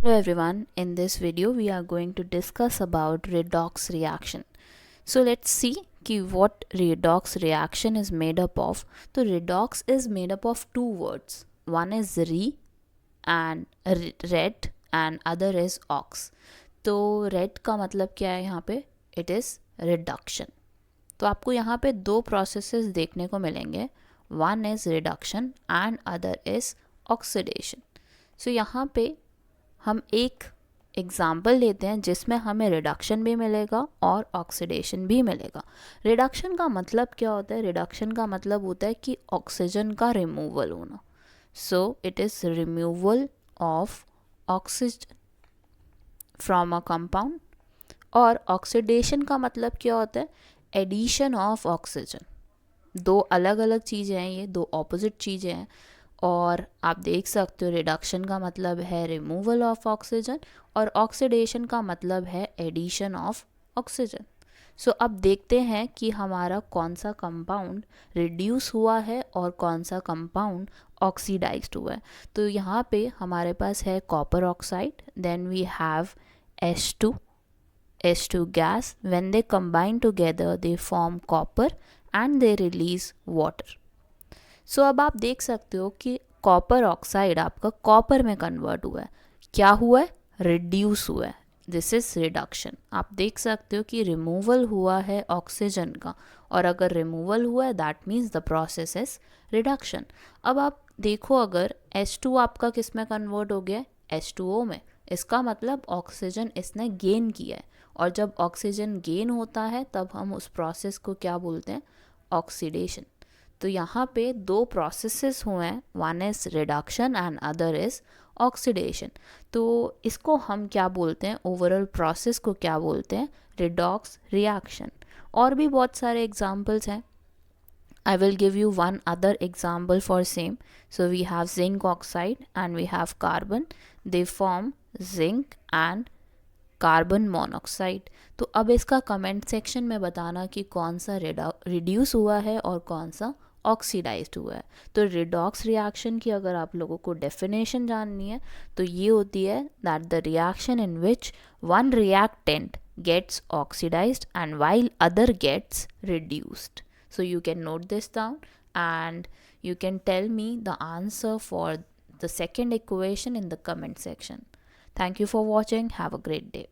Hello everyone, in this video we are going to discuss about redox reaction. So let's see what redox reaction is made up of. So redox is made up of two words. One is and red and other is ox. तो red का मतलब क्या है यहाँ पे? It is reduction. तो आपको यहाँ पे दो processes देखने को मिलेंगे. One is reduction and other is oxidation. So यहाँ पे हम एक एग्जाम्पल लेते हैं जिसमें हमें रिडक्शन भी मिलेगा और ऑक्सीडेशन भी मिलेगा. रिडक्शन का मतलब क्या होता है? रिडक्शन का मतलब होता है कि ऑक्सीजन का रिमूवल होना. So it is removal of oxygen from a compound. और ऑक्सीडेशन का मतलब क्या होता है? Addition of oxygen. दो अलग अलग चीज़ें हैं, ये दो ऑपोजिट चीज़ें हैं. और आप देख सकते हो रिडक्शन का मतलब है रिमूवल ऑफ ऑक्सीजन और ऑक्सीडेशन का मतलब है एडिशन ऑफ ऑक्सीजन. सो अब देखते हैं कि हमारा कौन सा कंपाउंड रिड्यूस हुआ है और कौन सा कंपाउंड ऑक्सीडाइज्ड हुआ है. तो यहाँ पे हमारे पास है copper oxide, then we have H2 gas. When they combine together they form copper and they release water. सो अब आप देख सकते हो कि कॉपर ऑक्साइड आपका कॉपर में कन्वर्ट हुआ है. क्या हुआ है? रिड्यूस हुआ है. This is reduction. आप देख सकते हो कि रिमूवल हुआ है ऑक्सीजन का, और अगर रिमूवल हुआ है that means the process is reduction. अब आप देखो, अगर H2 आपका किस में कन्वर्ट हो गया है? H2O में. इसका मतलब ऑक्सीजन इसने गेन किया है, और जब ऑक्सीजन गेन होता है तब हम उस प्रोसेस को क्या बोलते हैं? ऑक्सीडेशन. तो यहाँ पे दो प्रोसेसेस हुए हैं, one is reduction and other is oxidation. तो इसको हम क्या बोलते हैं? ओवरऑल प्रोसेस को क्या बोलते हैं? Redox reaction. और भी बहुत सारे एग्जांपल्स हैं. I will give you one other example for same. So we have zinc oxide and we have carbon. They form zinc and carbon monoxide. तो अब इसका कमेंट सेक्शन में बताना कि कौन सा रिड्यूस हुआ है और कौन सा ऑक्सीडाइज्ड हुआ है. तो रिडॉक्स रिएक्शन की अगर आप लोगों को डेफिनेशन जाननी है तो ये होती है that the reaction in which one reactant gets oxidised and while other gets reduced. So you can note this down and you can tell me the answer for the second equation in the comment section. Thank you for watching. Have a great day.